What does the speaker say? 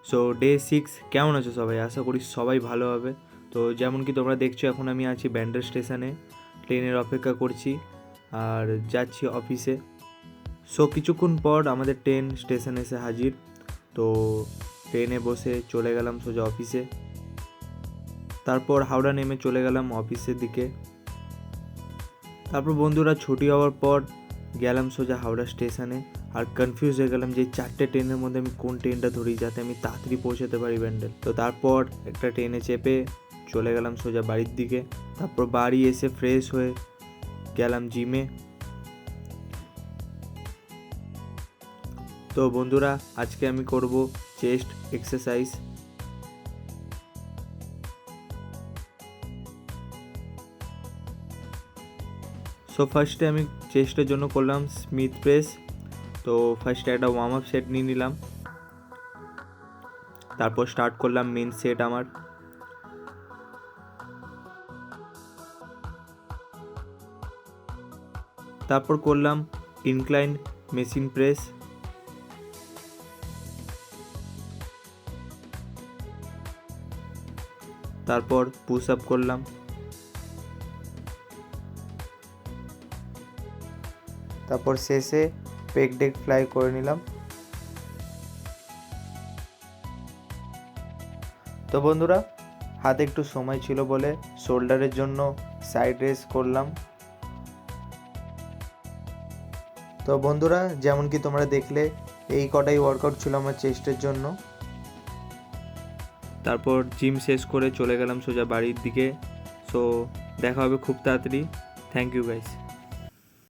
So day 6 কেমন আছো সবাই? আশা করি সবাই ভালো হবে। তো যেমন কি তোমরা দেখছো, এখন আমি আছি ব্যান্ডেল স্টেশনে, ট্রেনের অপেক্ষা করছি আর যাচ্ছি অফিসে। সো কিছুক্ষণ পর আমাদের ট্রেন স্টেশনে এসে হাজির। তো ট্রেনে বসে চলে গেলাম সোজা অফিসে। তারপর হাওড়া নেমে চলে গেলাম অফিসের দিকে। তারপর বন্ধুরা ছুটি হওয়ার পর গেলাম সোজা হাওড়া স্টেশনে। আর কনফিউজ হয়ে গেলাম যে 4টে ট্রেনের মধ্যে আমি কোন ট্রেনটা ধরি যাতে আমি তাড়াতাড়ি পৌঁছাতে পারি ব্যান্ডেল। তো তারপর একটা ট্রেনে চেপে চলে গেলাম সোজা বাড়ির দিকে। তারপর বাড়ি এসে ফ্রেশ হয়ে গেলাম জিমে। তো বন্ধুরা আজকে আমি করব চেস্ট এক্সারসাইজ। সো ফার্স্টে আমি চেস্টের জন্য করলাম স্মিথ প্রেস। তো ফার্স্টে একটা ওয়ার্ম আপ সেট নিয়ে নিলাম। তারপর স্টার্ট করলাম মেন সেট আমার। তারপর করলাম ইনক্লাইন মেশিন প্রেস। তারপর পুশ আপ করলাম। তারপর শেষে পেক ডেক ফ্লাই করে নিলাম। তো বন্ধুরা হাতে একটু সময় ছিল বলে শোল্ডারের জন্য সাইড রেস করলাম। তো বন্ধুরা যেমন কি তোমরা দেখলে এই কটাই ওয়ার্কআউট ছিল আমার চেস্টের জন্য। তারপর জিম শেষ করে চলে গেলাম সোজা বাড়ির দিকে। সো দেখা হবে খুব তাড়াতাড়ি। Thank you guys.